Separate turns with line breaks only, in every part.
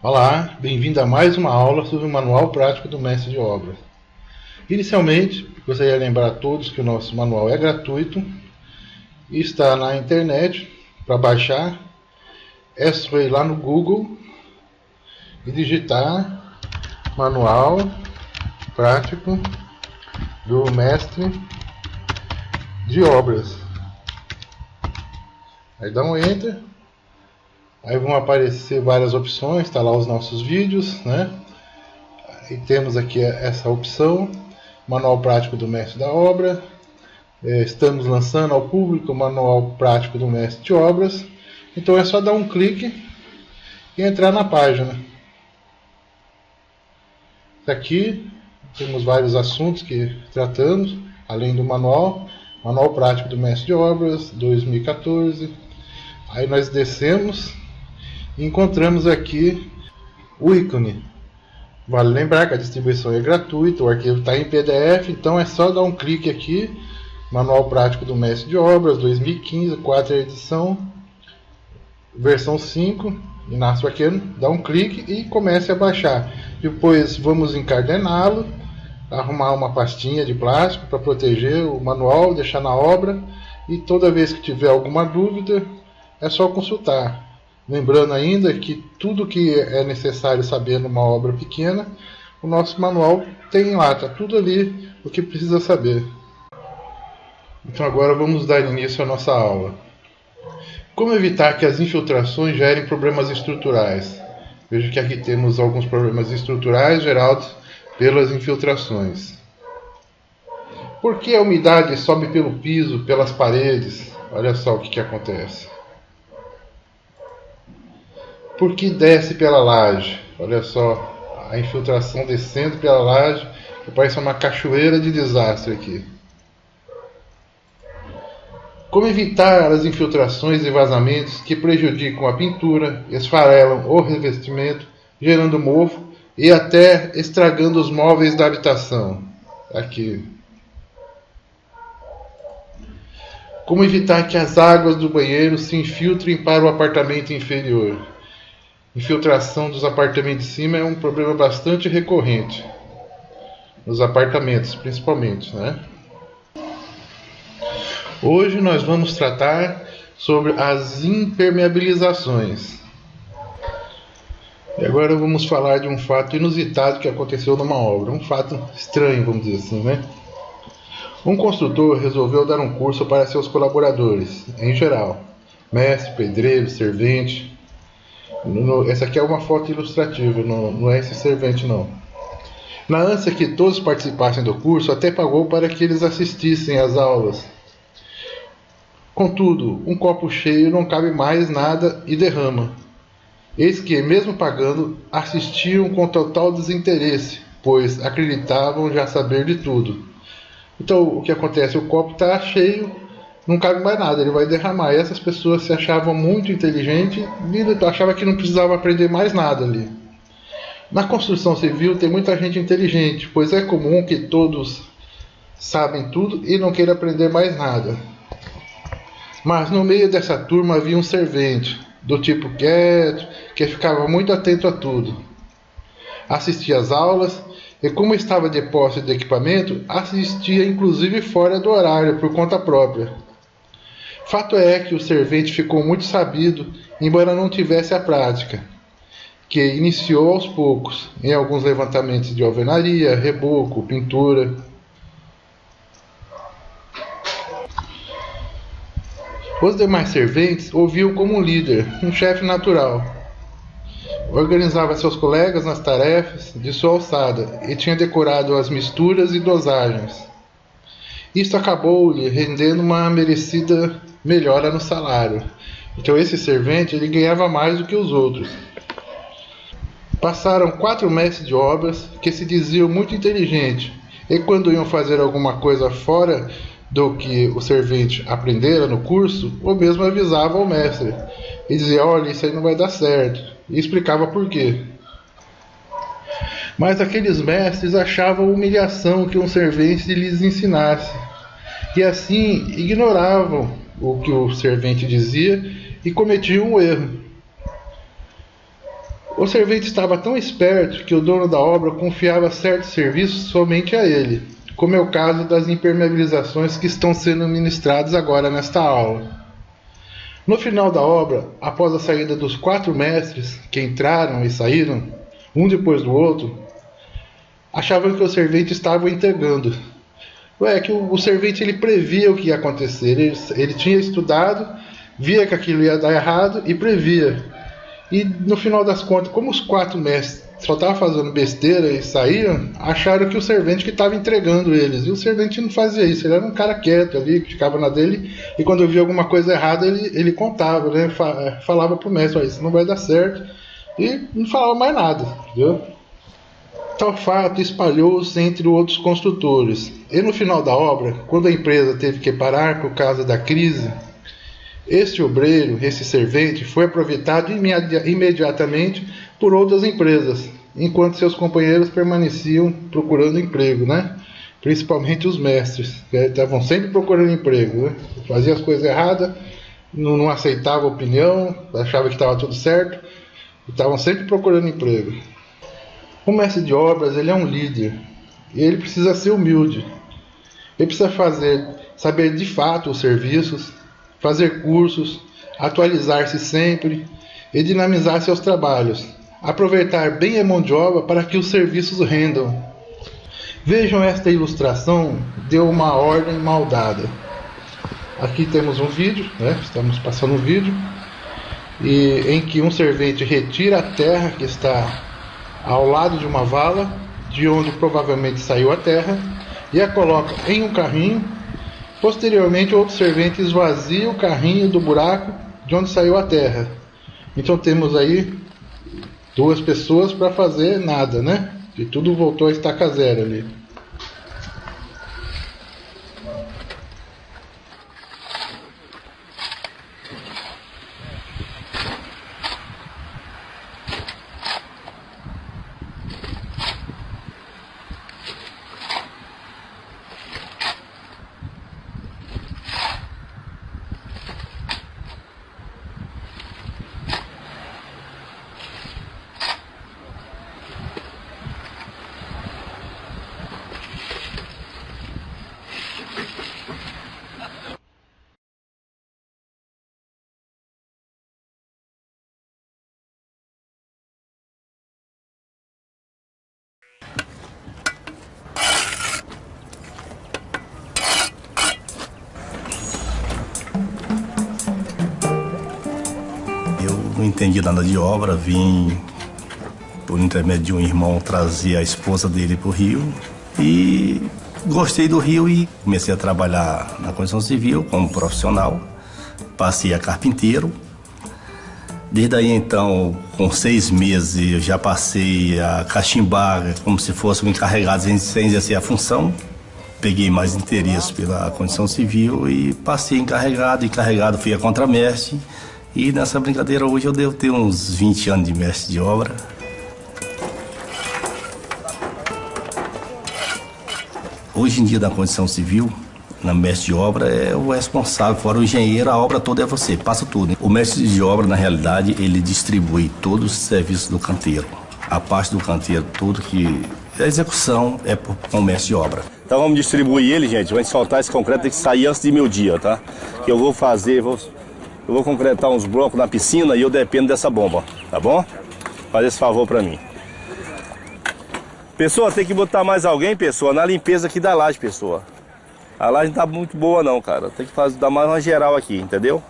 Olá, bem-vindo a mais uma aula sobre o Manual Prático do Mestre de Obras. Inicialmente, gostaria de lembrar a todos que o nosso manual é gratuito e está na internet para baixar. É só ir lá no Google e digitar Manual Prático do Mestre de Obras. Aí dá um Enter. Aí vão aparecer várias opções, está lá os nossos vídeos, né? E temos aqui essa opção, Manual Prático do Mestre da Obra. Estamos lançando ao público o Manual Prático do Mestre de Obras. Então é só dar um clique e entrar na página. Aqui temos vários assuntos que tratamos, além do manual. Manual Prático do Mestre de Obras 2014. Aí nós descemos e encontramos aqui o ícone. Vale lembrar que a distribuição é gratuita, o arquivo está em PDF, então é só dar um clique aqui, Manual Prático do Mestre de Obras 2015, 4ª edição, versão 5, Inácio Aquino, dá um clique e comece a baixar. Depois vamos encaderná-lo, arrumar uma pastinha de plástico para proteger o manual, deixar na obra, e toda vez que tiver alguma dúvida é só consultar. Lembrando ainda que tudo que é necessário saber numa obra pequena, o nosso manual tem lá, está tudo ali o que precisa saber. Então agora vamos dar início à nossa aula. Como evitar que as infiltrações gerem problemas estruturais? Veja que aqui temos alguns problemas estruturais gerados pelas infiltrações. Por que a umidade sobe pelo piso, pelas paredes? Olha só o que acontece. Por que desce pela laje? Olha só, a infiltração descendo pela laje, que parece uma cachoeira de desastre aqui. Como evitar as infiltrações e vazamentos que prejudicam a pintura, esfarelam o revestimento, gerando mofo e até estragando os móveis da habitação? Aqui. Como evitar que as águas do banheiro se infiltrem para o apartamento inferior? Infiltração dos apartamentos de cima é um problema bastante recorrente, nos apartamentos principalmente, né? Hoje nós vamos tratar sobre as impermeabilizações. E agora vamos falar de um fato inusitado que aconteceu numa obra, um fato estranho, vamos dizer assim, né? Um construtor resolveu dar um curso para seus colaboradores, em geral, mestre, pedreiro, servente. Essa aqui é uma foto ilustrativa, não é esse servente não. Na ânsia que todos participassem do curso, até pagou para que eles assistissem às aulas. Contudo, um copo cheio não cabe mais nada e derrama. Eis que, mesmo pagando, assistiam com total desinteresse, pois acreditavam já saber de tudo. Então, o que acontece? O copo está cheio, não cabe mais nada, ele vai derramar. E essas pessoas se achavam muito inteligentes e achavam que não precisava aprender mais nada ali. Na construção civil tem muita gente inteligente, pois é comum que todos sabem tudo e não queiram aprender mais nada. Mas no meio dessa turma havia um servente, do tipo quieto, que ficava muito atento a tudo. Assistia às aulas e, como estava de posse de equipamento, assistia inclusive fora do horário, por conta própria. Fato é que o servente ficou muito sabido, embora não tivesse a prática, que iniciou aos poucos, em alguns levantamentos de alvenaria, reboco, pintura. Os demais serventes o viam como um líder, um chefe natural. Organizava seus colegas nas tarefas de sua alçada e tinha decorado as misturas e dosagens. Isto acabou lhe rendendo uma merecida melhora no salário. Então esse servente ele ganhava mais do que os outros. Passaram 4 mestres de obras que se diziam muito inteligentes e quando iam fazer alguma coisa fora do que o servente aprendera no curso, o mesmo avisava ao mestre e dizia: olha, isso aí não vai dar certo, e explicava por quê. Mas aqueles mestres achavam humilhação que um servente lhes ensinasse, e assim ignoravam o que o servente dizia e cometiam um erro. O servente estava tão esperto que o dono da obra confiava certos serviços somente a ele, como é o caso das impermeabilizações que estão sendo ministradas agora nesta aula. No final da obra, após a saída dos 4 mestres que entraram e saíram, um depois do outro, achavam que o servente estava entregando. Que o servente ele previa o que ia acontecer, ele tinha estudado, via que aquilo ia dar errado e previa. E no final das contas, como os 4 mestres só estavam fazendo besteira e saíram, acharam que o servente que estava entregando eles. E o servente não fazia isso, ele era um cara quieto ali, que ficava na dele, e quando via alguma coisa errada, ele contava, né? Falava pro mestre, isso não vai dar certo, e não falava mais nada, entendeu? Tal fato espalhou-se entre outros construtores. E no final da obra, quando a empresa teve que parar por causa da crise, este obreiro, esse servente, foi aproveitado imediatamente por outras empresas, enquanto seus companheiros permaneciam procurando emprego, né? Principalmente os mestres, que estavam sempre procurando emprego, né? Faziam as coisas erradas, não aceitavam a opinião, achavam que estava tudo certo, estavam sempre procurando emprego. O mestre de obras, ele é um líder, e ele precisa ser humilde. Ele precisa saber de fato os serviços, fazer cursos, atualizar-se sempre e dinamizar seus trabalhos. Aproveitar bem a mão de obra para que os serviços rendam. Vejam esta ilustração de uma ordem mal dada. Aqui temos um vídeo, né? Estamos passando um vídeo em que um servente retira a terra que está ao lado de uma vala, de onde provavelmente saiu a terra, e a coloca em um carrinho. Posteriormente, outro servente esvazia o carrinho do buraco de onde saiu a terra. Então temos aí 2 pessoas para fazer nada, né? E tudo voltou a estaca zero ali.
Não entendi nada de obra, vim por intermédio de um irmão trazer a esposa dele para o Rio e gostei do Rio e comecei a trabalhar na construção civil como profissional, passei a carpinteiro. Desde aí então, com 6 meses, eu já passei a cachimbar como se fosse um encarregado sem exercer a função. Peguei mais interesse pela construção civil e passei encarregado fui a contramestre. E nessa brincadeira hoje eu devo ter uns 20 anos de mestre de obra. Hoje em dia na construção civil, na mestre de obra é o responsável, fora o engenheiro, a obra toda é você, passa tudo. O mestre de obra, na realidade, ele distribui todos os serviços do canteiro. A parte do canteiro, tudo que... A execução é com o mestre de obra. Então vamos distribuir ele, gente, vamos soltar esse concreto, tem que sair antes de meio-dia, tá? Que eu vou fazer, eu vou concretar uns blocos na piscina e eu dependo dessa bomba, tá bom? Faz esse favor pra mim. Pessoa, tem que botar mais alguém, pessoa, na limpeza aqui da laje, pessoa. A laje não tá muito boa não, cara. Tem que dar mais uma geral aqui, entendeu?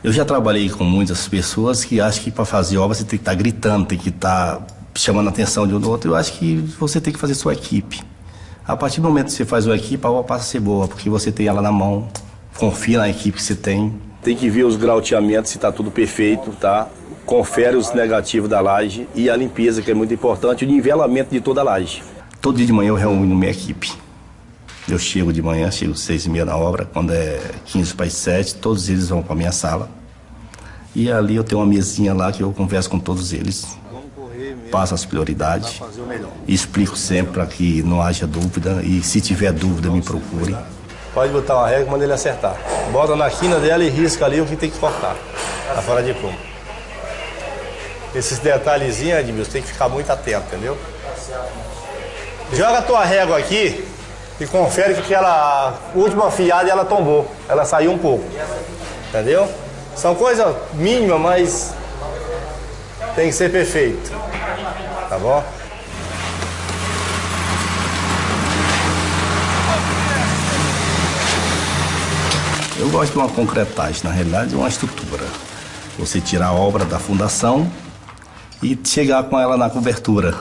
Eu já trabalhei com muitas pessoas que acham que para fazer obra você tem que estar gritando, tem que estar chamando a atenção de um do outro. Eu acho que você tem que fazer sua equipe. A partir do momento que você faz uma equipe, a obra passa a ser boa, porque você tem ela na mão, confia na equipe que você tem. Tem que ver os grauteamentos, se está tudo perfeito, tá? Confere os negativos da laje e a limpeza, que é muito importante, o nivelamento de toda a laje. Todo dia de manhã eu reúno minha equipe. Eu chego de manhã, chego 6h30 na obra, quando é 15 para as 7, todos eles vão para a minha sala. E ali eu tenho uma mesinha lá que eu converso com todos eles. Passo as prioridades, explico sempre para que não haja dúvida e se tiver dúvida me procure. Pode botar uma régua e manda ele acertar. Bota na quina dela e risca ali o que tem que cortar. Tá fora de prumo. Esses detalhezinhos, Edmilson, tem que ficar muito atento, entendeu? Joga a tua régua aqui e confere que aquela última fiada ela tombou. Ela saiu um pouco. Entendeu? São coisas mínimas, mas tem que ser perfeito. Tá bom? Eu gosto de uma concretagem, na realidade, uma estrutura. Você tirar a obra da fundação e chegar com ela na cobertura.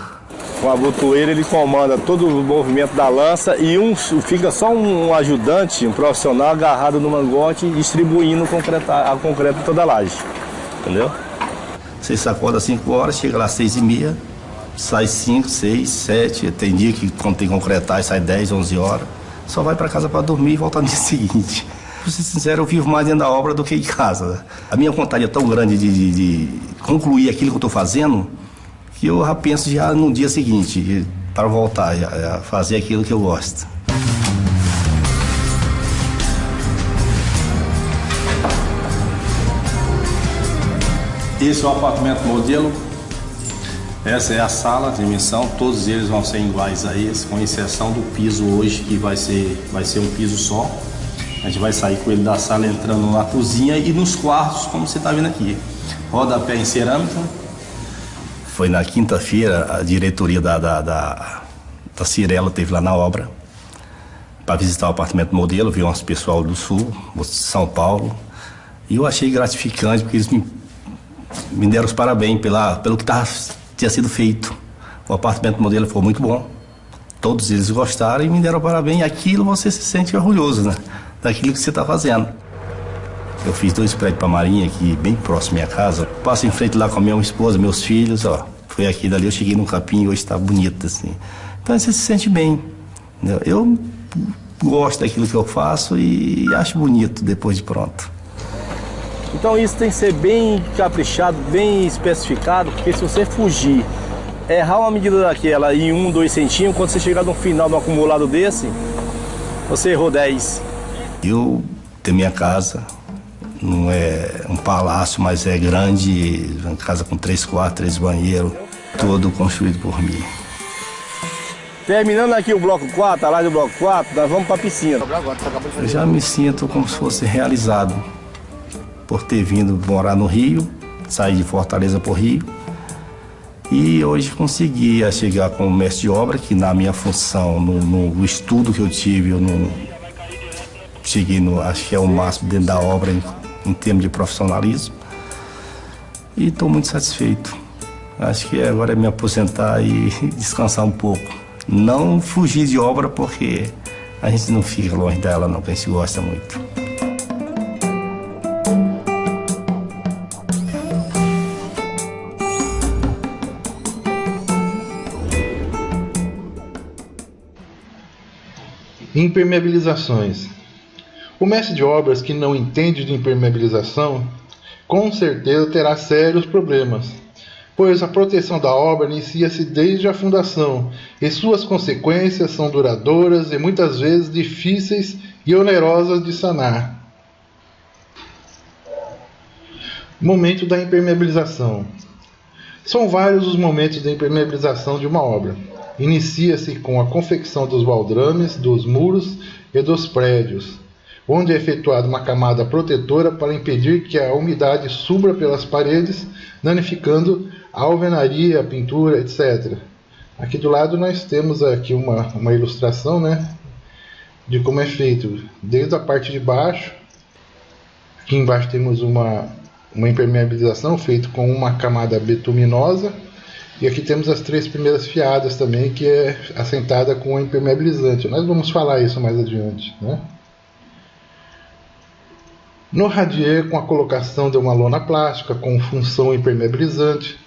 Com a botoeira ele comanda todo o movimento da lança e fica só um ajudante, um profissional agarrado no mangote distribuindo a concreto em toda a laje. Entendeu? Você acorda às 5 horas, chega lá às 6h30, sai 5, 6, 7, tem dia que quando tem concretagem sai 10, 11 horas. Só vai para casa para dormir e volta no dia seguinte. Pra ser sincero, eu vivo mais dentro da obra do que em casa. A minha vontade é tão grande de concluir aquilo que eu estou fazendo, que eu já penso já no dia seguinte, para voltar a fazer aquilo que eu gosto. Esse é o apartamento modelo. Essa é a sala, a dimensão, todos eles vão ser iguais a esse, com exceção do piso hoje, que vai ser um piso só. A gente vai sair com ele da sala entrando na cozinha e nos quartos, como você está vendo aqui. Rodapé em cerâmica. Foi na quinta-feira, a diretoria da Cirela esteve lá na obra para visitar o apartamento modelo, viu umas pessoal do Sul, de São Paulo. E eu achei gratificante, porque eles me deram os parabéns pelo que tinha sido feito. O apartamento modelo foi muito bom. Todos eles gostaram e me deram parabéns. E aquilo você se sente orgulhoso, né? Daquilo que você está fazendo. Eu fiz 2 prédios para a Marinha aqui, bem próximo à minha casa. Passo em frente lá com a minha esposa, meus filhos, ó. Foi aqui dali, eu cheguei num capim e hoje está bonito, assim. Então você se sente bem. Entendeu? Eu gosto daquilo que eu faço e acho bonito depois de pronto. Então isso tem que ser bem caprichado, bem especificado, porque se você fugir, errar uma medida daquela em 1, 2 centímetros, quando você chegar no final de um acumulado desse, você errou 10. Eu tenho minha casa, não é um palácio, mas é grande, uma casa com 3 quartos, 3 banheiros, todo construído por mim. Terminando aqui o bloco 4, a laje do bloco 4, nós vamos para a piscina. Eu já me sinto como se fosse realizado por ter vindo morar no Rio, sair de Fortaleza para o Rio. E hoje consegui chegar como mestre de obra, que na minha função, no estudo que eu tive, eu não cheguei acho que é o máximo dentro da obra em termos de profissionalismo. E estou muito satisfeito. Acho que agora é me aposentar e descansar um pouco. Não fugir de obra, porque a gente não fica longe dela não, que a gente gosta muito.
Impermeabilizações. O mestre de obras que não entende de impermeabilização, com certeza terá sérios problemas, pois a proteção da obra inicia-se desde a fundação e suas consequências são duradouras e muitas vezes difíceis e onerosas de sanar. Momento da impermeabilização. São vários os momentos da impermeabilização de uma obra. Inicia-se com a confecção dos baldrames, dos muros e dos prédios, onde é efetuada uma camada protetora para impedir que a umidade suba pelas paredes, danificando a alvenaria, a pintura, etc. Aqui do lado nós temos aqui uma ilustração, né, de como é feito, desde a parte de baixo. Aqui embaixo temos uma impermeabilização feita com uma camada betuminosa, e aqui temos as 3 primeiras fiadas também, que é assentada com impermeabilizante. Nós vamos falar isso mais adiante, né? No radier, com a colocação de uma lona plástica com função impermeabilizante.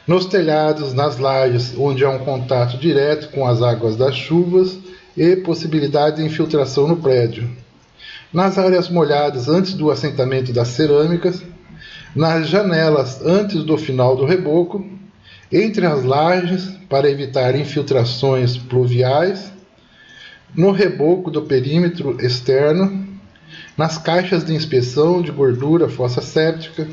Nos telhados, nas lajes, onde há um contato direto com as águas das chuvas e possibilidade de infiltração no prédio. Nas áreas molhadas antes do assentamento das cerâmicas. Nas janelas antes do final do reboco. Entre as lajes, para evitar infiltrações pluviais. No reboco do perímetro externo. Nas caixas de inspeção de gordura, fossa séptica,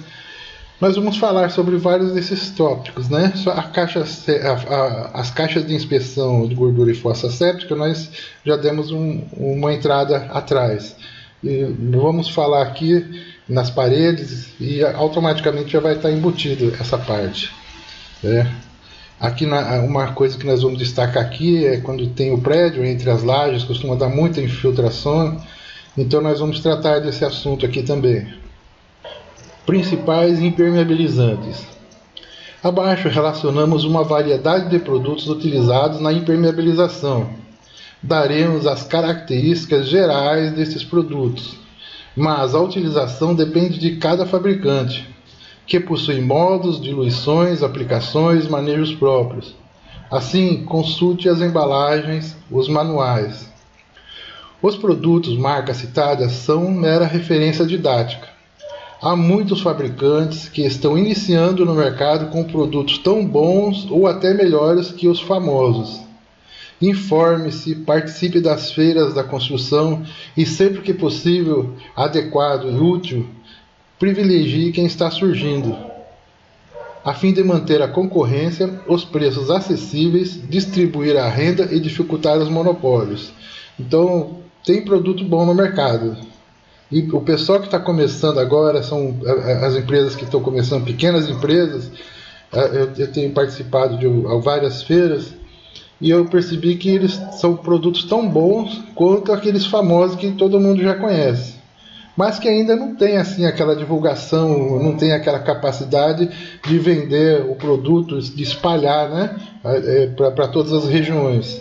Nós vamos falar sobre vários desses tópicos, né? Só as caixas de inspeção de gordura e fossa séptica, nós já demos uma entrada atrás. E vamos falar aqui nas paredes e automaticamente já vai estar embutido essa parte. Aqui uma coisa que nós vamos destacar aqui é quando tem o prédio entre as lajes, costuma dar muita infiltração, então nós vamos tratar desse assunto aqui também. Principais impermeabilizantes. Abaixo relacionamos uma variedade de produtos utilizados na impermeabilização. Daremos as características gerais desses produtos, mas a utilização depende de cada fabricante, que possui modos, diluições, aplicações, manejos próprios. Assim, consulte as embalagens, os manuais. Os produtos marcas citadas são mera referência didática. Há muitos fabricantes que estão iniciando no mercado com produtos tão bons ou até melhores que os famosos. Informe-se, participe das feiras da construção e, sempre que possível, adequado e útil, privilegie quem está surgindo, a fim de manter a concorrência, os preços acessíveis, distribuir a renda e dificultar os monopólios. Então, tem produto bom no mercado. E o pessoal que está começando agora, são as empresas que estão começando, pequenas empresas. Eu tenho participado de várias feiras e eu percebi que eles são produtos tão bons quanto aqueles famosos que todo mundo já conhece, mas que ainda não tem assim aquela divulgação, não tem aquela capacidade de vender o produto, de espalhar, né, para todas as regiões.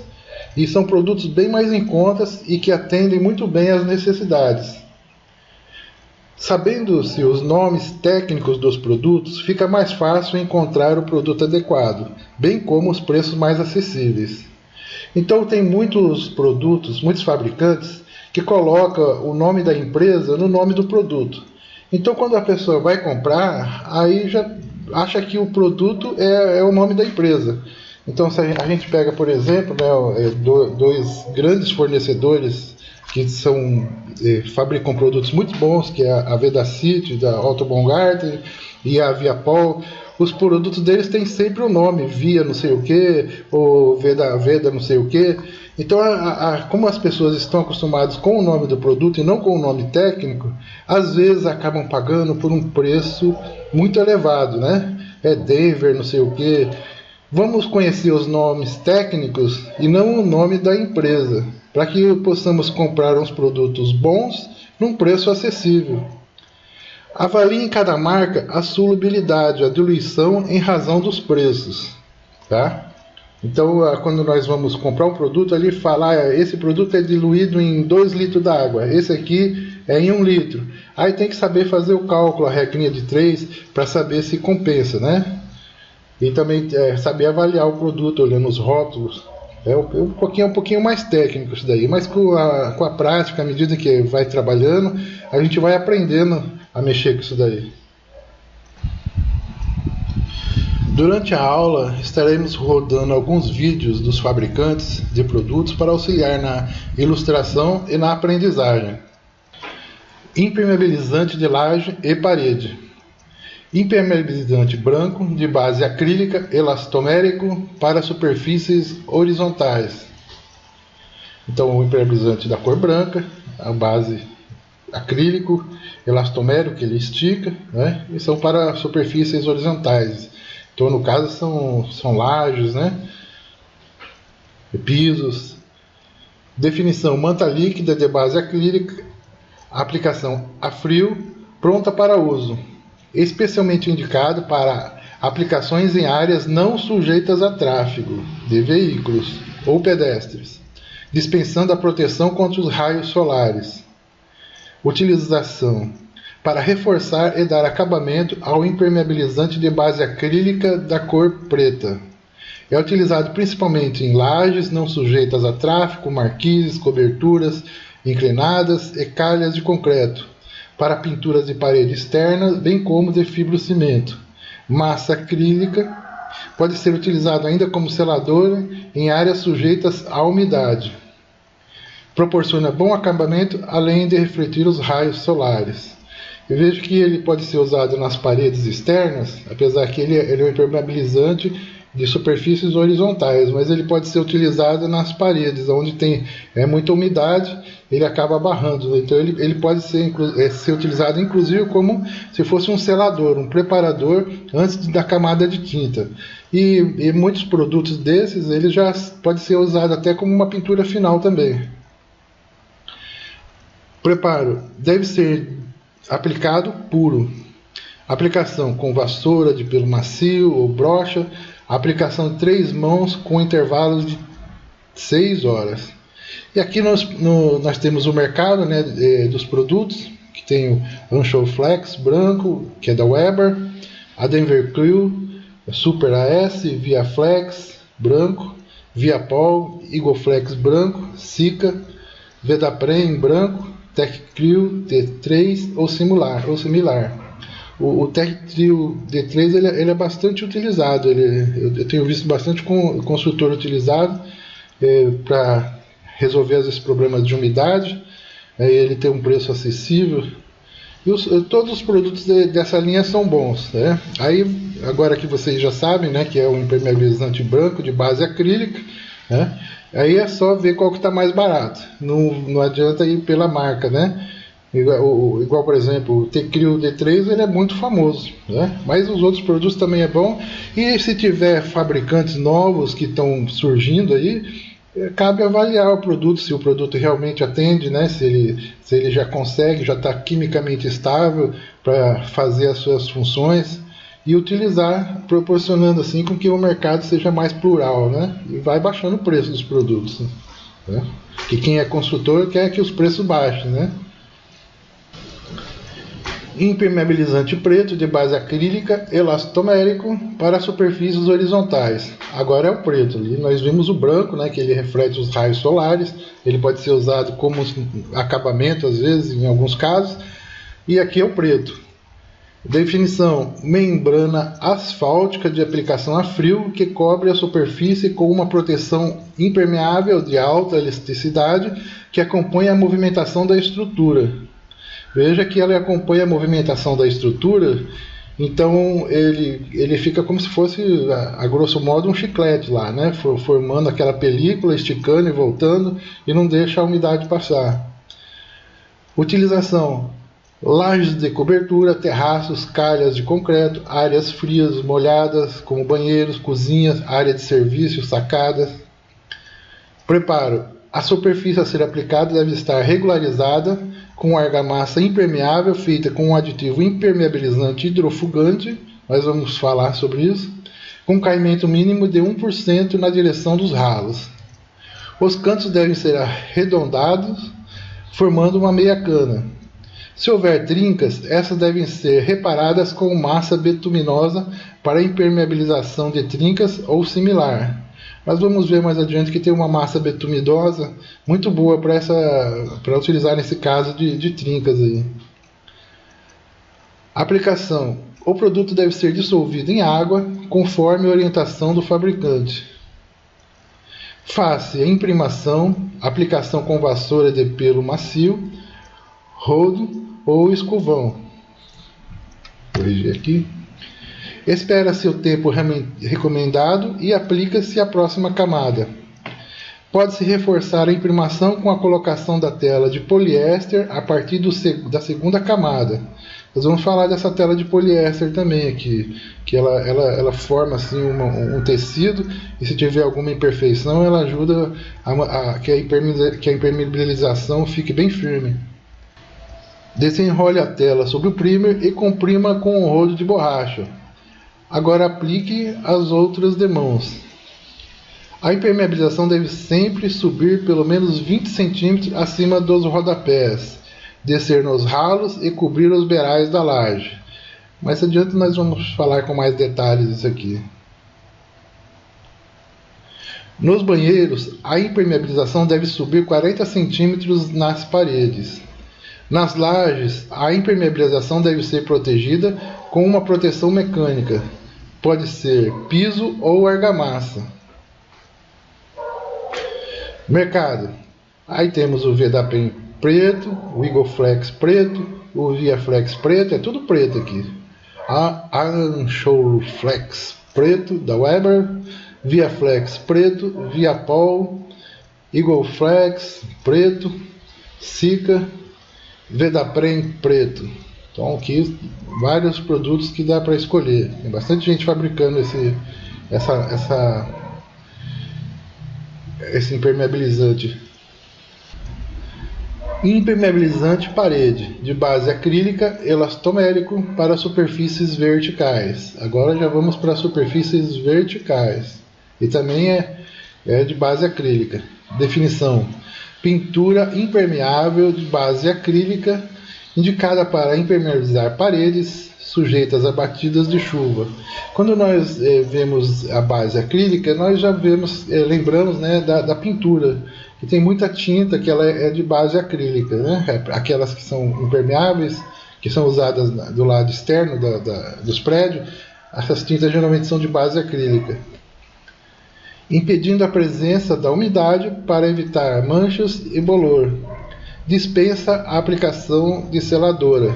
E são produtos bem mais em contas e que atendem muito bem às necessidades. Sabendo-se os nomes técnicos dos produtos, fica mais fácil encontrar o produto adequado, bem como os preços mais acessíveis. Então tem muitos produtos, muitos fabricantes, que colocam o nome da empresa no nome do produto. Então quando a pessoa vai comprar, aí já acha que o produto é o nome da empresa. Então se a gente pega, por exemplo, né, dois grandes fornecedores que fabricam produtos muito bons, que é a Vedacity, da Otto Bongard, e a Viapol. Os produtos deles têm sempre o nome, Via não sei o que, ou Veda não sei o que. Então, como as pessoas estão acostumadas com o nome do produto e não com o nome técnico, às vezes acabam pagando por um preço muito elevado, né? É Denver, não sei o que. Vamos conhecer os nomes técnicos e não o nome da empresa, para que possamos comprar uns produtos bons num preço acessível. Avalie em cada marca a solubilidade, a diluição em razão dos preços. Tá? Então, quando nós vamos comprar um produto, ali fala, esse produto é diluído em 2 litros d'água, esse aqui é em 1 litro. Aí tem que saber fazer o cálculo, a regrinha de 3, para saber se compensa, né? E também saber avaliar o produto, olhando os rótulos. É um pouquinho mais técnico isso daí, mas com a prática, à medida que vai trabalhando, a gente vai aprendendo a mexer com isso daí. Durante a aula, estaremos rodando alguns vídeos dos fabricantes de produtos para auxiliar na ilustração e na aprendizagem. Impermeabilizante de laje e parede. Impermeabilizante branco de base acrílica elastomérico para superfícies horizontais. Então, o impermeabilizante da cor branca, a base acrílico, elastomérico, que ele estica, né? E são para superfícies horizontais. Então, no caso, são lajes, né? E pisos. Definição: manta líquida de base acrílica, aplicação a frio, pronta para uso. Especialmente indicado para aplicações em áreas não sujeitas a tráfego de veículos ou pedestres, dispensando a proteção contra os raios solares. Utilização: para reforçar e dar acabamento ao impermeabilizante de base acrílica da cor preta. É utilizado principalmente em lajes não sujeitas a tráfego, marquises, coberturas inclinadas e calhas de concreto, para pinturas de parede externa, bem como de fibrocimento. Massa acrílica pode ser utilizado ainda como selador em áreas sujeitas à umidade. Proporciona bom acabamento, além de refletir os raios solares. Eu vejo que ele pode ser usado nas paredes externas, apesar que ele é um impermeabilizante de superfícies horizontais, mas ele pode ser utilizado nas paredes, onde tem muita umidade, ele acaba barrando. Então ele pode ser utilizado inclusive como se fosse um selador, um preparador antes da camada de tinta. E muitos produtos desses ele já pode ser usado até como uma pintura final também. Preparo deve ser aplicado puro. Aplicação com vassoura de pelo macio ou brocha. Aplicação de 3 mãos com intervalos de 6 horas. E aqui nós temos o mercado, né, dos produtos, que tem o Ancho Flex branco, que é da Weber, a Denver Crew, Super AS, Via Flex branco, Via Pol, Eagle Flex branco, Sika, Vedapren branco, Tech Crew D3 ou similar. O Tech Crew D3 ele é bastante utilizado, eu tenho visto bastante construtor utilizado para resolver esses problemas de umidade. Ele tem um preço acessível e todos os produtos dessa linha são bons, né? Aí agora que vocês já sabem, né, que é um impermeabilizante branco de base acrílica, né? Aí é só ver qual que está mais barato, não adianta ir pela marca, né? Igual, por exemplo, o T-Crew D3 ele é muito famoso, né? Mas os outros produtos também é bom. E se tiver fabricantes novos que estão surgindo aí, cabe avaliar o produto, se o produto realmente atende, né? Se ele já consegue, já está quimicamente estável para fazer as suas funções e utilizar, proporcionando assim com que o mercado seja mais plural, né? E vai baixando o preço dos produtos, né? Que quem é construtor quer que os preços baixem, né? Impermeabilizante preto de base acrílica elastomérico para superfícies horizontais. Agora é o preto. Ali nós vimos o branco, né, que ele reflete os raios solares. Ele pode ser usado como acabamento às vezes, em alguns casos. E aqui é o preto. Definição: membrana asfáltica de aplicação a frio que cobre a superfície com uma proteção impermeável de alta elasticidade que acompanha a movimentação da estrutura. Veja que ela acompanha a movimentação da estrutura, então ele fica como se fosse, a grosso modo, um chiclete lá, né? Formando aquela película, esticando e voltando, e não deixa a umidade passar. Utilização: lajes de cobertura, terraços, calhas de concreto, áreas frias, molhadas, como banheiros, cozinhas, área de serviço, sacadas. Preparo: a superfície a ser aplicada deve estar regularizada com argamassa impermeável feita com um aditivo impermeabilizante hidrofugante, nós vamos falar sobre isso, com caimento mínimo de 1% na direção dos ralos. Os cantos devem ser arredondados, formando uma meia cana. Se houver trincas, essas devem ser reparadas com massa betuminosa para impermeabilização de trincas ou similar. Nós vamos ver mais adiante que tem uma massa betuminosa muito boa para utilizar nesse caso de trincas aí. Aplicação: o produto deve ser dissolvido em água conforme a orientação do fabricante. Face: imprimação, aplicação com vassoura de pelo macio, rodo ou escovão. Vou corrigir aqui. Espera-se o tempo recomendado e aplica-se a próxima camada. Pode-se reforçar a imprimação com a colocação da tela de poliéster a partir da segunda camada. Nós vamos falar dessa tela de poliéster também aqui, que ela forma assim um tecido, e se tiver alguma imperfeição ela ajuda que a impermeabilização fique bem firme. Desenrole a tela sobre o primer e comprima com um rodo de borracha. Agora aplique as outras demãos. A impermeabilização deve sempre subir pelo menos 20 cm acima dos rodapés, descer nos ralos e cobrir os beirais da laje. Mais adiante nós vamos falar com mais detalhes isso aqui. Nos banheiros, a impermeabilização deve subir 40 cm nas paredes. Nas lajes, a impermeabilização deve ser protegida com uma proteção mecânica. Pode ser piso ou argamassa. Mercado. Aí temos o Vedapren preto, o Eagle Flex preto, o ViaFlex preto, é tudo preto aqui. A Anchor Flex preto da Weber, ViaFlex preto, Viapol, Eagle Flex preto, Sika, Vedapren preto. Então aqui vários produtos que dá para escolher. Tem bastante gente fabricando esse impermeabilizante. Impermeabilizante parede de base acrílica elastomérico para superfícies verticais. Agora já vamos para superfícies verticais. E também é de base acrílica. Definição: pintura impermeável de base acrílica indicada para impermeabilizar paredes sujeitas a batidas de chuva. Quando nós vemos a base acrílica, nós já lembramos, né, da pintura, que tem muita tinta que ela é de base acrílica, né? Aquelas que são impermeáveis, que são usadas do lado externo dos prédios, essas tintas geralmente são de base acrílica. Impedindo a presença da umidade para evitar manchas e bolor. Dispensa a aplicação de seladora.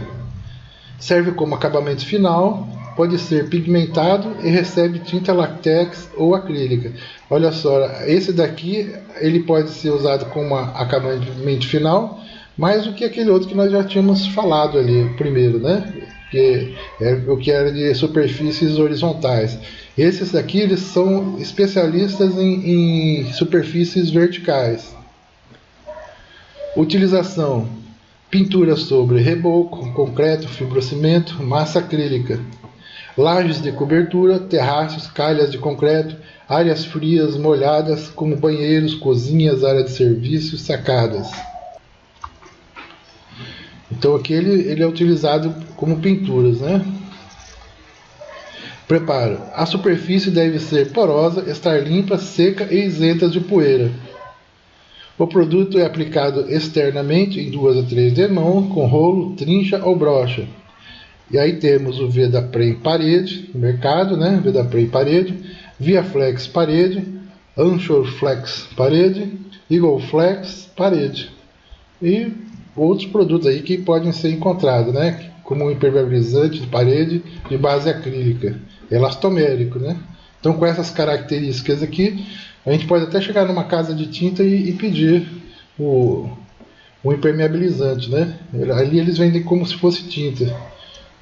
Serve como acabamento final, pode ser pigmentado e recebe tinta látex ou acrílica. Olha só, esse daqui ele pode ser usado como acabamento final, mais do que aquele outro que nós já tínhamos falado ali primeiro, né? Que é o que era de superfícies horizontais. Esses daqui eles são especialistas em superfícies verticais. Utilização: pintura sobre reboco, concreto, fibrocimento, massa acrílica, lajes de cobertura, terraços, calhas de concreto, áreas frias molhadas como banheiros, cozinhas, área de serviço, sacadas. Então aqui ele é utilizado como pinturas, né? Preparo: a superfície deve ser porosa, estar limpa, seca e isenta de poeira. O produto é aplicado externamente em 2 a 3 demãos, com rolo, trincha ou brocha. E aí temos o Vedapren parede, no mercado, né? Vedapren parede, ViaFlex parede, Anchor Flex parede, Eagle Flex parede. E outros produtos aí que podem ser encontrados, né? Como um impermeabilizante de parede de base acrílica, elastomérico, né? Então, com essas características aqui, a gente pode até chegar numa casa de tinta e pedir o impermeabilizante, né? Ali eles vendem como se fosse tinta.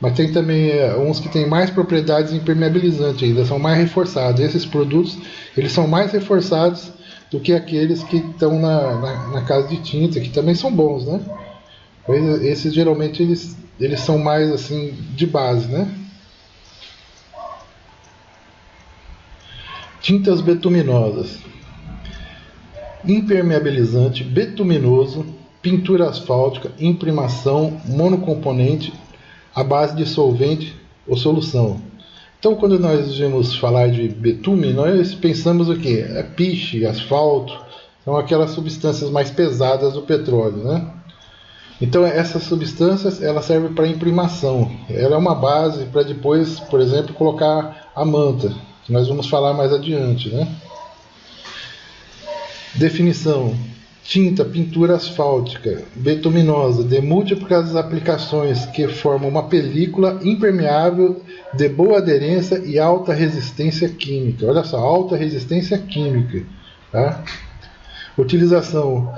Mas tem também uns que têm mais propriedades impermeabilizantes ainda, são mais reforçados. Esses produtos eles são mais reforçados do que aqueles que estão na casa de tinta, que também são bons, né? Mas esses geralmente eles são mais assim de base, né? Tintas betuminosas. Impermeabilizante betuminoso, pintura asfáltica, imprimação monocomponente à base de solvente ou solução. Então, quando nós vamos falar de betume, nós pensamos o quê? É piche, asfalto, são aquelas substâncias mais pesadas do petróleo, né? Então, essas substâncias elas servem para imprimação. Ela é uma base para depois, por exemplo, colocar a manta. Nós vamos falar mais adiante, né? Definição: tinta, pintura asfáltica, betuminosa, de múltiplas aplicações que formam uma película impermeável de boa aderência e alta resistência química. Olha só, alta resistência química, tá? Utilização: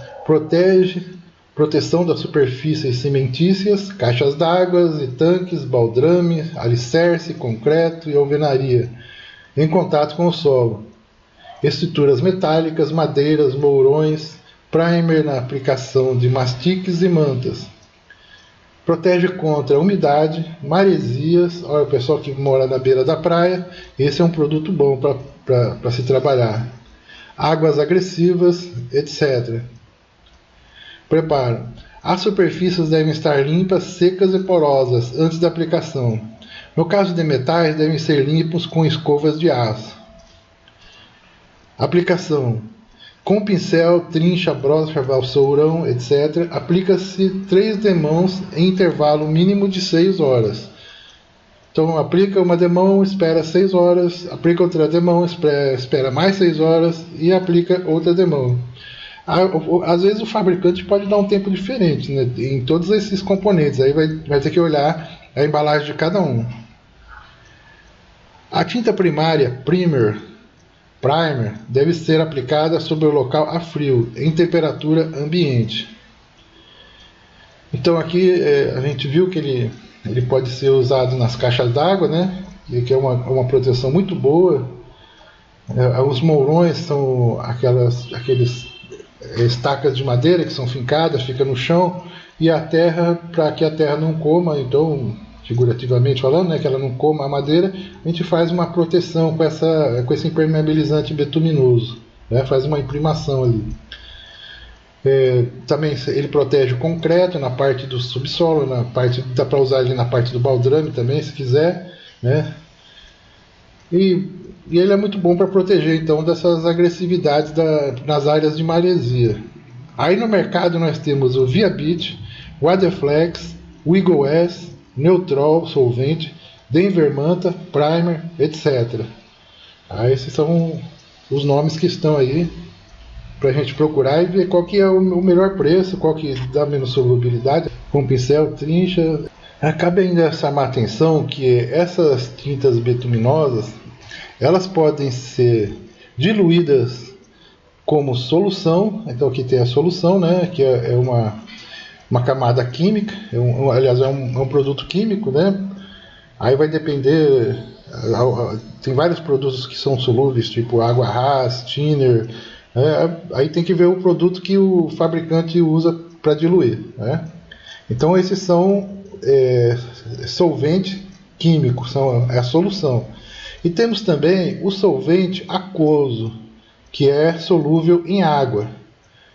proteção das superfícies cimentícias, caixas d'água e tanques, baldrame, alicerce, concreto e alvenaria em contato com o solo. Estruturas metálicas, madeiras, mourões, primer na aplicação de mastiques e mantas. Protege contra umidade, maresias. Olha, o pessoal que mora na beira da praia, esse é um produto bom para se trabalhar. Águas agressivas, etc. Preparo: as superfícies devem estar limpas, secas e porosas antes da aplicação. No caso de metais, devem ser limpos com escovas de aço. Aplicação: com pincel, trincha, brocha, vassourão, etc. Aplica-se 3 demãos em intervalo mínimo de 6 horas. Então, aplica uma demão, espera 6 horas, aplica outra demão, espera mais 6 horas e aplica outra demão. Às vezes o fabricante pode dar um tempo diferente, né, em todos esses componentes. Aí vai ter que olhar a embalagem de cada um. A tinta primária, primer, deve ser aplicada sobre o local a frio, em temperatura ambiente. Então aqui a gente viu que ele pode ser usado nas caixas d'água, né? E que é uma proteção muito boa. Os mourões são aqueles estacas de madeira que são fincadas, fica no chão, e a terra, para que a terra não coma, então, figurativamente falando, né, que ela não coma a madeira, a gente faz uma proteção com esse impermeabilizante betuminoso, né, faz uma imprimação ali. Também ele protege o concreto na parte do subsolo, dá para usar ali na parte do baldrame também, se quiser, né? E ele é muito bom para proteger então dessas agressividades nas áreas de maresia. Aí no mercado nós temos o Viabit, Waterflex, Wiggle S, Neutrol solvente, Denver Manta, Primer, etc. Esses são os nomes que estão aí para a gente procurar e ver qual que é o melhor preço, qual que dá menos solubilidade, com pincel, trincha. Cabe ainda chamar a atenção que essas tintas betuminosas, elas podem ser diluídas como solução. Então aqui tem a solução, né, que é uma camada química, aliás é um produto químico, né? Aí vai depender, tem vários produtos que são solúveis, tipo água Haas, thinner. Aí tem que ver o produto que o fabricante usa para diluir, né? Então esses são solvente químico, é a solução. E temos também o solvente aquoso, que é solúvel em água,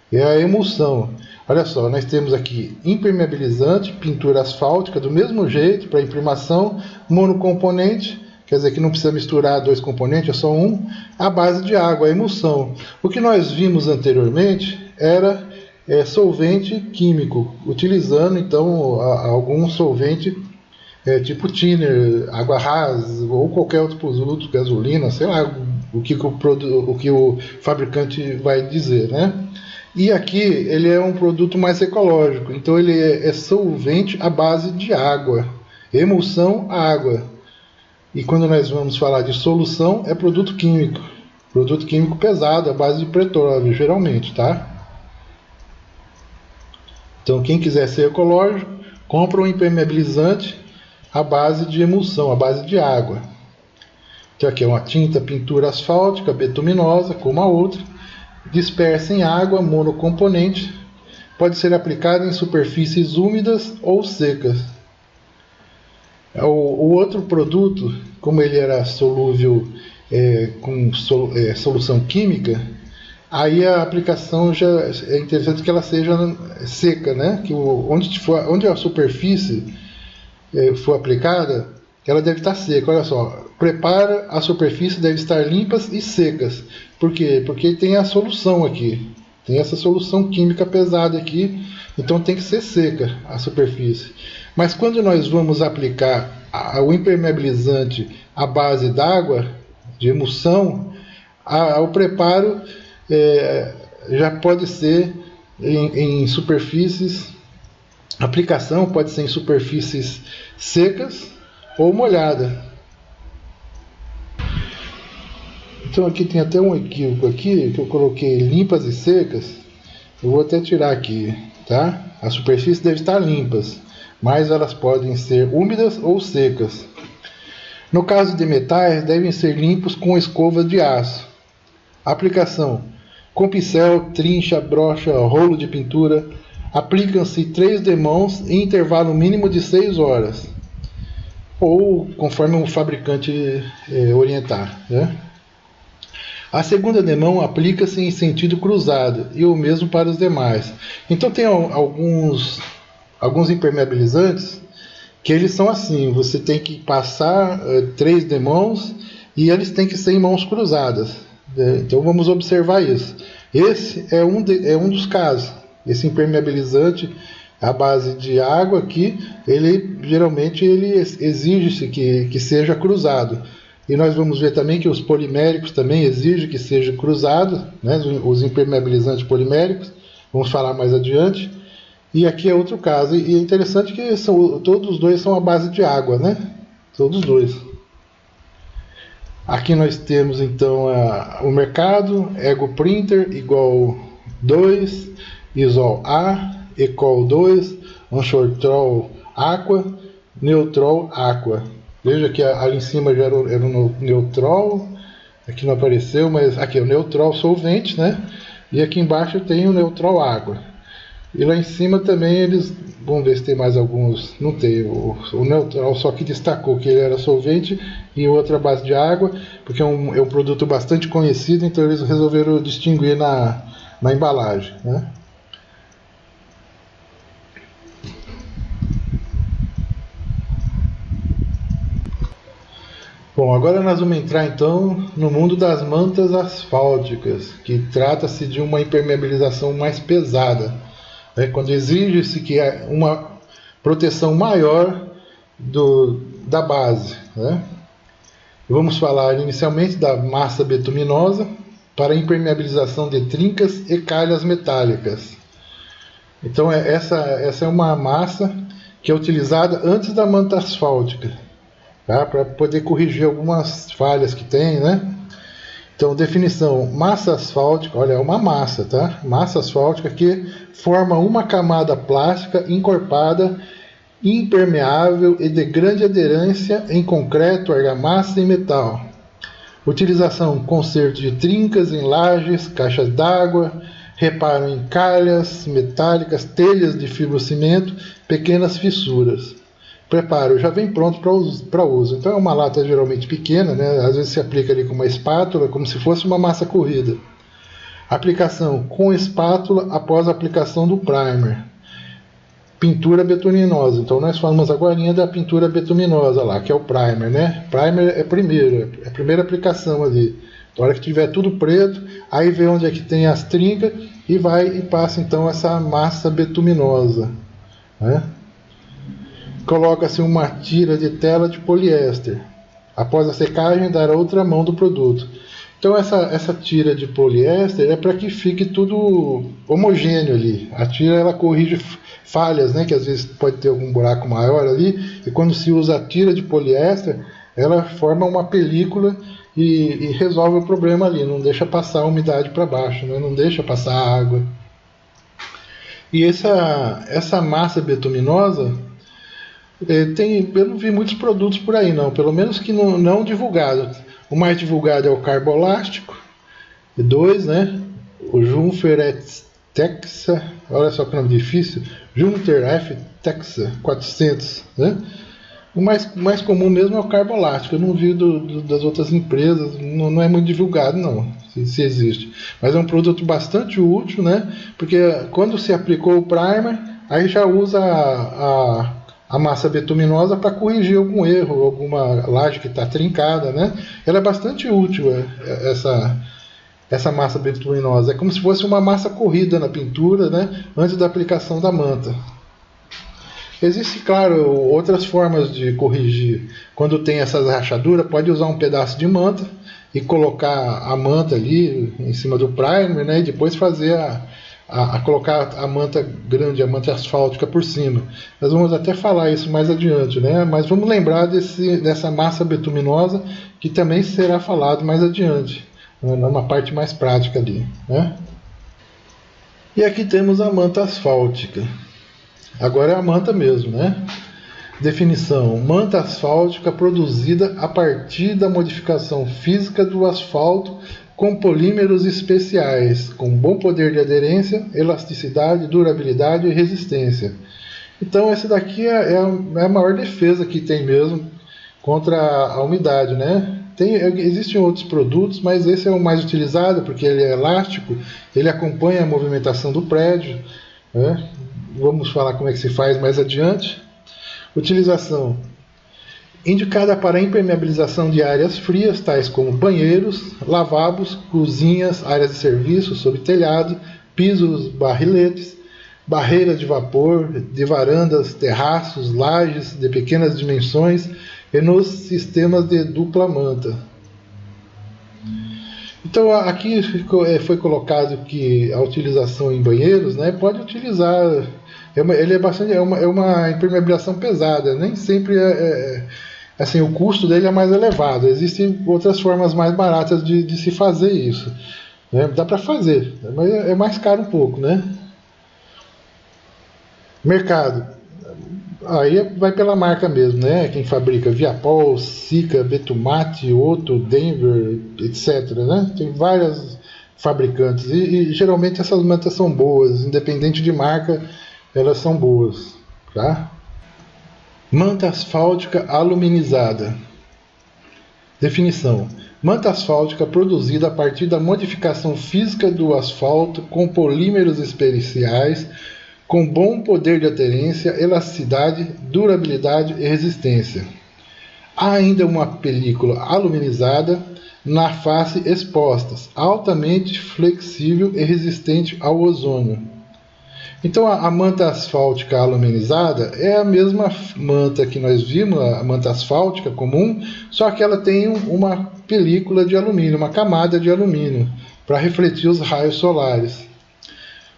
é a emulsão. Olha só, nós temos aqui impermeabilizante, pintura asfáltica, do mesmo jeito, para imprimação, monocomponente, quer dizer que não precisa misturar dois componentes, é só um, a base de água, a emulsão. O que nós vimos anteriormente era solvente químico, utilizando então algum solvente tipo thinner, água Haas ou qualquer outro produto, gasolina, sei lá o que o fabricante vai dizer, né? E aqui ele é um produto mais ecológico, então ele é solvente à base de água, emulsão água. E quando nós vamos falar de solução, é produto químico pesado, à base de petróleo, geralmente, tá? Então quem quiser ser ecológico, compra um impermeabilizante à base de emulsão, à base de água. Então aqui é uma tinta pintura asfáltica, betuminosa, como a outra, dispersa em água, monocomponente, pode ser aplicada em superfícies úmidas ou secas. O outro produto, como ele era solúvel com solução química, aí a aplicação já é interessante que ela seja seca, né? Que onde a superfície for aplicada, ela deve estar seca. Olha só, prepara a superfície deve estar limpas e secas. Por quê? Porque tem a solução aqui, tem essa solução química pesada aqui, então tem que ser seca a superfície. Mas quando nós vamos aplicar o impermeabilizante à base d'água, de emulsão, o preparo já pode ser em superfícies, a aplicação pode ser em superfícies secas ou molhadas. Então aqui tem até um equívoco aqui, que eu coloquei limpas e secas. Eu vou até tirar aqui, tá? A superfície deve estar limpas, mas elas podem ser úmidas ou secas. No caso de metais, devem ser limpos com escova de aço. Aplicação: com pincel, trincha, brocha, rolo de pintura. Aplicam-se 3 demãos em intervalo mínimo de 6 horas, ou conforme o fabricante orientar, né? A segunda demão aplica-se em sentido cruzado, e o mesmo para os demais. Então tem alguns impermeabilizantes que eles são assim, você tem que passar 3 demãos e eles têm que ser em mãos cruzadas, né? Então vamos observar isso. Esse é um dos casos. Esse impermeabilizante à base de água aqui, geralmente ele exige-se que seja cruzado. E nós vamos ver também que os poliméricos também exigem que seja cruzado, né, os impermeabilizantes poliméricos, vamos falar mais adiante. E aqui é outro caso, e é interessante que todos os dois são à base de água, né? Todos os dois. Aqui nós temos então o mercado, Ego Printer igual 2, Isol A, Ecol 2, Anchortrol Aqua, Neutrol Aqua. Veja que ali em cima já era o Neutrol, aqui não apareceu, mas aqui é o Neutrol solvente, né? E aqui embaixo tem o Neutrol Água. E lá em cima também eles, vamos ver se tem mais alguns, não tem, o Neutrol só que destacou que ele era solvente e outra base de água, porque é um produto bastante conhecido, então eles resolveram distinguir na embalagem, né? Bom, agora nós vamos entrar então no mundo das mantas asfálticas, que trata-se de uma impermeabilização mais pesada, né, quando exige-se que há uma proteção maior da base, né? Vamos falar inicialmente da massa betuminosa para impermeabilização de trincas e calhas metálicas. Então essa é uma massa que é utilizada antes da manta asfáltica, tá? Para poder corrigir algumas falhas que tem, né? Então, definição: massa asfáltica, olha, é uma massa, tá? Massa asfáltica que forma uma camada plástica encorpada, impermeável e de grande aderência em concreto, argamassa e metal. Utilização: conserto de trincas em lajes, caixas d'água, reparo em calhas metálicas, telhas de fibrocimento, pequenas fissuras. Preparo: já vem pronto para uso. Então é uma lata geralmente pequena, né? Às vezes se aplica ali com uma espátula, como se fosse uma massa corrida. Aplicação: com espátula após a aplicação do primer. Pintura betuminosa. Então nós falamos agora da pintura betuminosa lá, que é o primer, né? Primer é a primeira aplicação ali. Na hora que tiver tudo preto, aí vê onde é que tem as trincas e vai e passa então essa massa betuminosa, né? Coloca-se uma tira de tela de poliéster. Após a secagem, dar outra mão do produto. Então essa tira de poliéster é para que fique tudo homogêneo ali. A tira ela corrige falhas, né, que às vezes pode ter algum buraco maior ali, e quando se usa a tira de poliéster, ela forma uma película e resolve o problema ali, não deixa passar a umidade para baixo, né, não deixa passar a água. E essa massa betuminosa, eu não vi muitos produtos por aí não, pelo menos que não divulgados. O mais divulgado é o carbolástico, 2, né? O Junfer Texa, olha só que nome difícil, Junter F Texa 400, né? O mais comum mesmo é o carbolástico. Eu não vi das outras empresas, não é muito divulgado não, se existe. Mas é um produto bastante útil, né? Porque quando se aplicou o primer, aí já usa a massa betuminosa para corrigir algum erro, alguma laje que está trincada, né? Ela é bastante útil, essa massa betuminosa. É como se fosse uma massa corrida na pintura, né? Antes da aplicação da manta. Existem, claro, outras formas de corrigir. Quando tem essas rachaduras, pode usar um pedaço de manta e colocar a manta ali em cima do primer, né? E depois fazer colocar a manta grande, a manta asfáltica por cima. Nós vamos até falar isso mais adiante, né? Mas vamos lembrar dessa massa betuminosa, que também será falado mais adiante, numa parte mais prática ali, né? E aqui temos a manta asfáltica. Agora é a manta mesmo, né? Definição: manta asfáltica produzida a partir da modificação física do asfalto com polímeros especiais, com bom poder de aderência, elasticidade, durabilidade e resistência. Então essa daqui é a maior defesa que tem mesmo contra a umidade, né? Existem outros produtos, mas esse é o mais utilizado porque ele é elástico, ele acompanha a movimentação do prédio, né? Vamos falar como é que se faz mais adiante. Utilização: indicada para impermeabilização de áreas frias, tais como banheiros, lavabos, cozinhas, áreas de serviço, sob telhado, pisos, barriletes, barreiras de vapor, de varandas, terraços, lajes de pequenas dimensões e nos sistemas de dupla manta. Então aqui foi colocado que a utilização em banheiros, né, pode utilizar, ele é bastante, é uma impermeabilização pesada, nem sempre assim, o custo dele é mais elevado. Existem outras formas mais baratas de se fazer isso, né? Dá para fazer, mas é mais caro um pouco, né? Mercado. Aí vai pela marca mesmo, né? Quem fabrica Viapol, Sika, Betumate, Otto, Denver, etc, né? Tem várias fabricantes e geralmente essas mantas são boas, independente de marca, elas são boas, tá? Manta asfáltica aluminizada. Definição: manta asfáltica produzida a partir da modificação física do asfalto com polímeros especiais com bom poder de aderência, elasticidade, durabilidade e resistência. Há ainda uma película aluminizada na face expostas, altamente flexível e resistente ao ozônio. Então a manta asfáltica aluminizada é a mesma manta que nós vimos, a manta asfáltica comum, só que ela tem uma película de alumínio, uma camada de alumínio, para refletir os raios solares.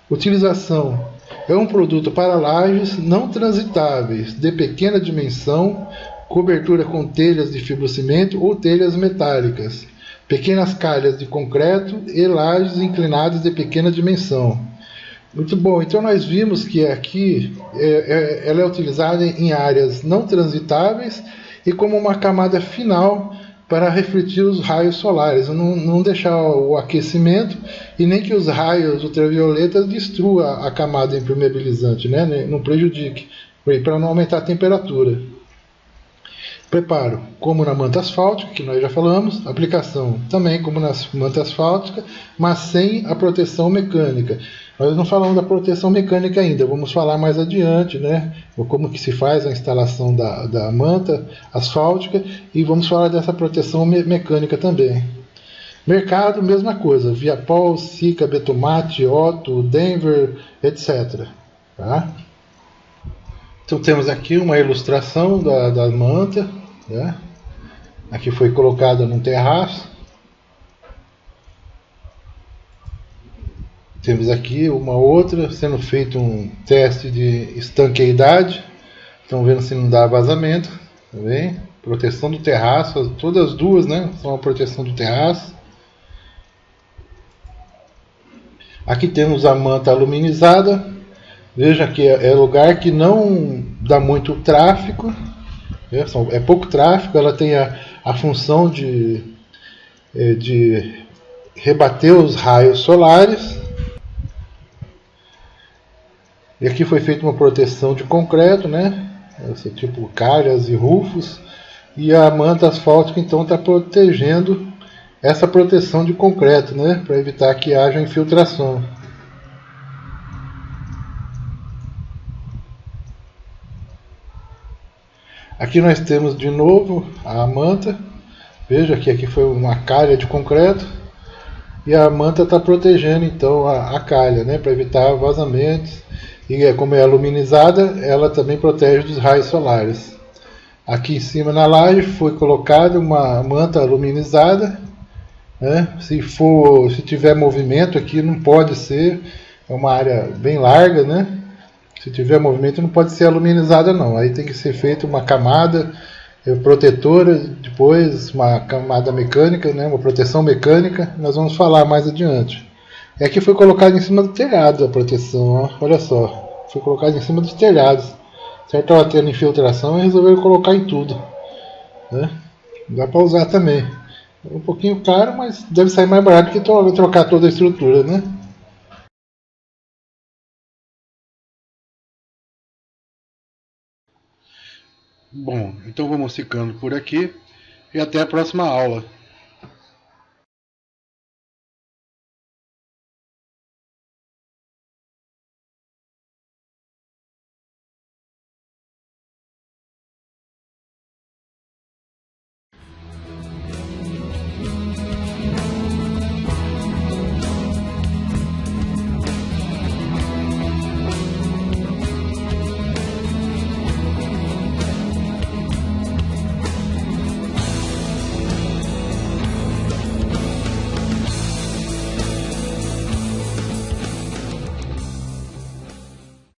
Utilização: é um produto para lajes não transitáveis, de pequena dimensão, cobertura com telhas de fibrocimento ou telhas metálicas, pequenas calhas de concreto e lajes inclinadas de pequena dimensão. Muito bom, então nós vimos que aqui ela é utilizada em áreas não transitáveis e como uma camada final para refletir os raios solares, não deixar o aquecimento e nem que os raios ultravioletas destruam a camada impermeabilizante, né? Não prejudique, para não aumentar a temperatura. Preparo: como na manta asfáltica, que nós já falamos. Aplicação: também como na manta asfáltica, mas sem a proteção mecânica. Nós não falamos da proteção mecânica ainda, vamos falar mais adiante, né? Como que se faz a instalação da manta asfáltica e vamos falar dessa proteção mecânica também. Mercado, mesma coisa, Viapol, Sika, Betumate, Otto, Denver, etc. Tá? Então temos aqui uma ilustração da manta, né? Aqui foi colocada num terraço. Temos aqui uma outra, sendo feito um teste de estanqueidade. Estão vendo se não dá vazamento. Tá bem? Proteção do terraço, todas as duas, né? São a proteção do terraço. Aqui temos a manta aluminizada. Veja que é lugar que não dá muito tráfego. É pouco tráfego, ela tem a função de rebater os raios solares. E aqui foi feita uma proteção de concreto, né? Esse tipo calhas e rufos. E a manta asfáltica então está protegendo essa proteção de concreto, né? Para evitar que haja infiltração. Aqui nós temos de novo a manta. Veja que aqui foi uma calha de concreto. E a manta está protegendo então a calha, né? Para evitar vazamentos. E como é aluminizada, ela também protege dos raios solares. Aqui em cima na laje foi colocada uma manta aluminizada, né? Se tiver movimento aqui não pode ser, é uma área bem larga, né? Se tiver movimento não pode ser aluminizada não, aí tem que ser feita uma camada protetora, depois uma camada mecânica, né? Uma proteção mecânica, nós vamos falar mais adiante. E aqui foi colocado em cima do telhado a proteção, ó. Olha só, foi colocado em cima dos telhados. Certo, estava tendo infiltração e resolveram colocar em tudo, né? Dá para usar também. É um pouquinho caro, mas deve sair mais barato que trocar toda a estrutura, né? Bom, então vamos ficando por aqui e até a próxima aula.